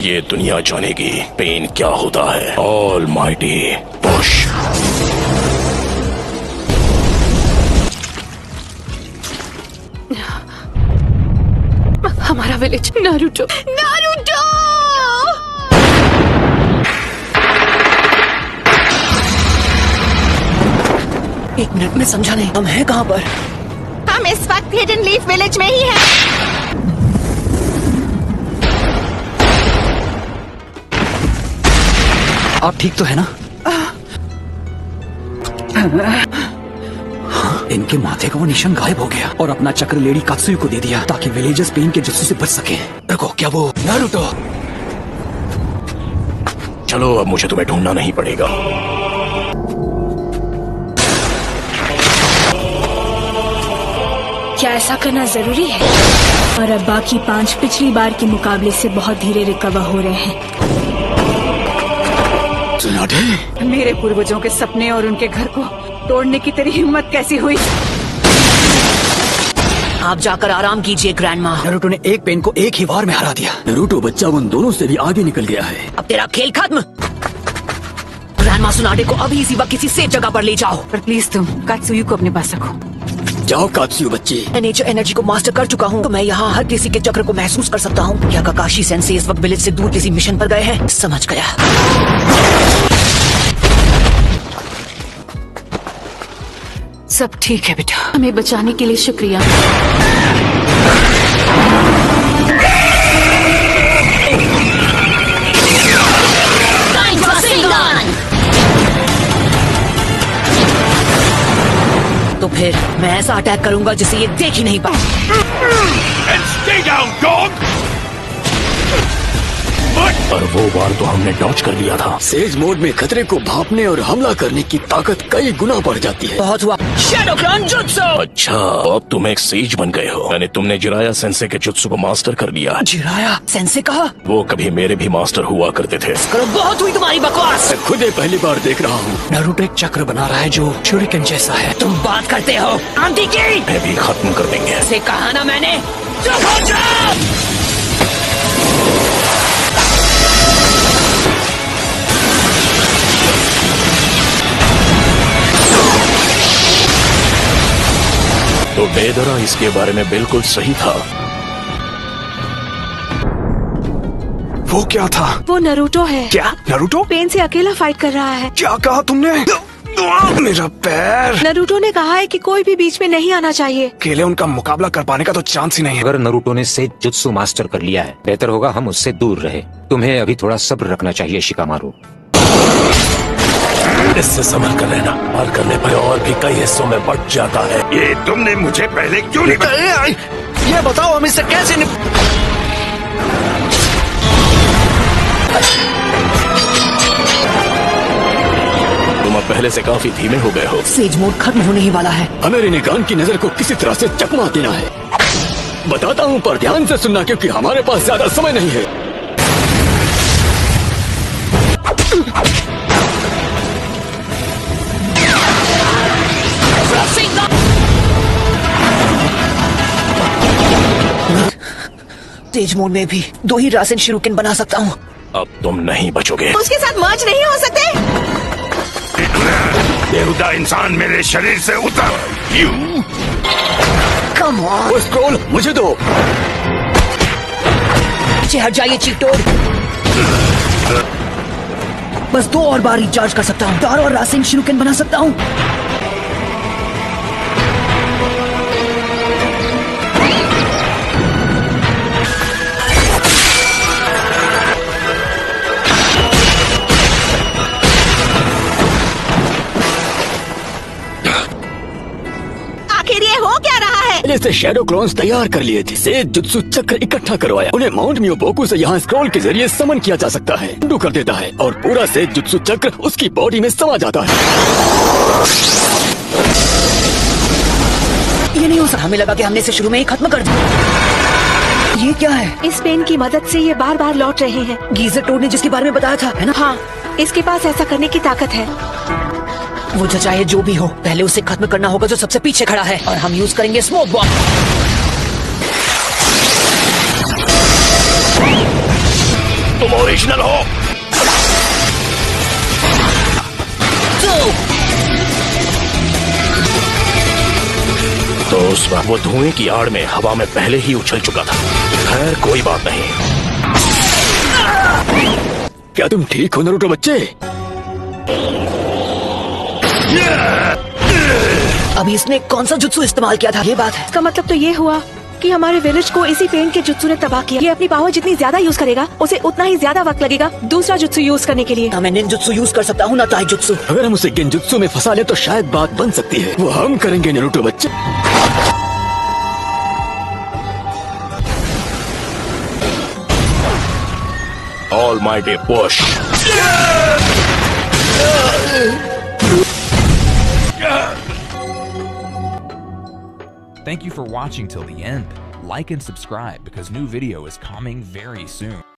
ये दुनिया जानेगी पेन क्या होता है। All mighty push. हमारा विलेज। Naruto, Naruto! एक मिनट में समझा नहीं, हम हैं कहाँ पर? हम इस वक्त हिडन लीफ विलेज में ही हैं। आप ठीक तो है ना? इनके माथे का वो निशान गायब हो गया और अपना चक्र लेडी कात्सुई को दे दिया ताकि विलेजर्स पेन के जुत्सु से बच सके। रुको, क्या वो नारुतो? चलो अब मुझे तुम्हें ढूंढना नहीं पड़ेगा। क्या ऐसा करना जरूरी है? और अब बाकी 5 पिछली बार के मुकाबले से बहुत धीरे रिकवर हो रहे हैं। सुनाटे? मेरे पूर्वजों के सपने और उनके घर को तोड़ने की तेरी हिम्मत कैसी हुई? आप जाकर आराम कीजिए ग्रैंडमा। नारुतो ने एक पेन को एक ही वार में हरा दिया। नारुतो बच्चा उन दोनों से भी आगे निकल गया है। अब तेरा खेल खत्म। ग्रैंडमा सुनाटे को अभी इसी वक्त किसी सेफ जगह पर ले जाओ। पर प्लीज तुम कात्सुई को अपने पास रखो। जाओ कात्सुई बच्चे। मैं नेचर एनर्जी को मास्टर कर चुका हूँ तो मैं यहाँ हर किसी के चक्र को महसूस कर सकता हूँ। क्या काकाशी सेंसे इस वक्त विलेज से दूर किसी मिशन पर गए हैं? समझ गया। सब ठीक है बेटा। हमें बचाने के लिए शुक्रिया। तो फिर मैं ऐसा अटैक करूंगा जिसे ये देख ही नहीं पाए। पर वो बार तो हमने डॉज कर लिया था। सेज मोड में खतरे को भांपने और हमला करने की ताकत कई गुना बढ़ जाती है। बहुत हुआ। Shadow clone jutsu. अच्छा, अब तुम एक सेज बन गए हो। यानी तुमने जिराया सेंसे के जुत्सु को मास्टर कर लिया। जिराया सेंसे कहा? वो कभी मेरे भी मास्टर हुआ करते थे। करो, बहुत हुई तुम्हारी बकवास। मैं खुद पहली बार देख रहा हूँ। नारुतो एक चक्र बना रहा है जो शूरिकेन जैसा है। तुम बात करते हो आंटी की? मैं भी खत्म कर देंगे। ऐसे कहा ना मैंने। चुप हो जाओ। तो बेदरा इसके बारे में बिल्कुल सही था। वो क्या था? वो नारुतो है। क्या नारुतो? पेन से अकेला फाइट कर रहा है। क्या कहा तुमने? मेरा पैर। नारुतो ने कहा है कि कोई भी बीच में नहीं आना चाहिए। अकेले उनका मुकाबला कर पाने का तो चांस ही नहीं है। अगर नारुतो ने सेज जुत्सु मास्टर कर लिया है, बेहतर होगा हम उससे दूर रहे। तुम्हें अभी थोड़ा सब्र रखना चाहिए शिकामारू। इससे संभल कर रहना। पार करने पर और भी कई हिस्सों में बट जाता है। ये तुमने मुझे पहले क्यों नहीं बताया? ये बताओ हम इससे कैसे तुम अब पहले से काफी धीमे हो गए हो। सेज मोड खत्म होने ही वाला है। हमें रिनिगान की नजर को किसी तरह से चकमा देना है। बताता हूँ पर ध्यान से सुनना क्योंकि हमारे पास ज्यादा समय नहीं है। तेज मोड में भी 2 ही रासेन शूरिकेन बना सकता हूँ। अब तुम नहीं बचोगे। उसके साथ मर्ज नहीं हो सकते। बेहुदा इंसान मेरे शरीर से उतर। You come on. वो स्क्रॉल मुझे दो। पीछे हट जाइए चीटोड। बस 2 और बार रिचार्ज कर सकता हूँ। 4 और रासेन शूरिकेन बना सकता हूँ। आखिर ये हो क्या रहा है? जैसे शैडो क्लॉन्स तैयार कर लिए थे। सेज जुत्सु चक्र इकट्ठा करवाया। उन्हें माउंट मियोबोकु से यहाँ स्क्रॉल के जरिए समन किया जा सकता है। उंडू कर देता है और पूरा सेज जुत्सु चक्र उसकी बॉडी में समा जाता है। ये नहीं हो सकता। हमें लगा कि हमने इसे शुरू में ही खत्म कर दिया। ये क्या है? इस पेन की मदद से ये बार बार लौट रहे हैं। गीजर टोड ने जिसके बारे में बताया था, है ना? हाँ, इसके पास ऐसा करने की ताकत है। वो चाहे जो भी हो, पहले उसे खत्म करना होगा जो सबसे पीछे खड़ा है। और हम यूज करेंगे स्मोक बॉम्ब। तुम ओरिजिनल हो। तो उस वक्त वो धुएं की आड़ में हवा में पहले ही उछल चुका था। खैर कोई बात नहीं। क्या तुम ठीक हो नारुतो बच्चे? अभी इसने कौन सा जुत्सु इस्तेमाल किया था, ये बात है। इसका मतलब तो ये हुआ कि हमारे विलेज को इसी पेन के जुत्सु ने तबाह किया। ये अपनी पावर जितनी ज्यादा यूज करेगा उसे उतना ही ज्यादा वक्त लगेगा दूसरा जुत्सु यूज करने के लिए। ना मैं निंजुत्सु यूज कर सकता हूँ ना ताइजुत्सु। अगर हम उसे गेंजुत्सु में फंसा ले तो शायद बात बन सकती है। वो हम करेंगे नारुतो बच्चे। Almighty push. Thank you for watching till the end. Like and subscribe because new video is coming very soon.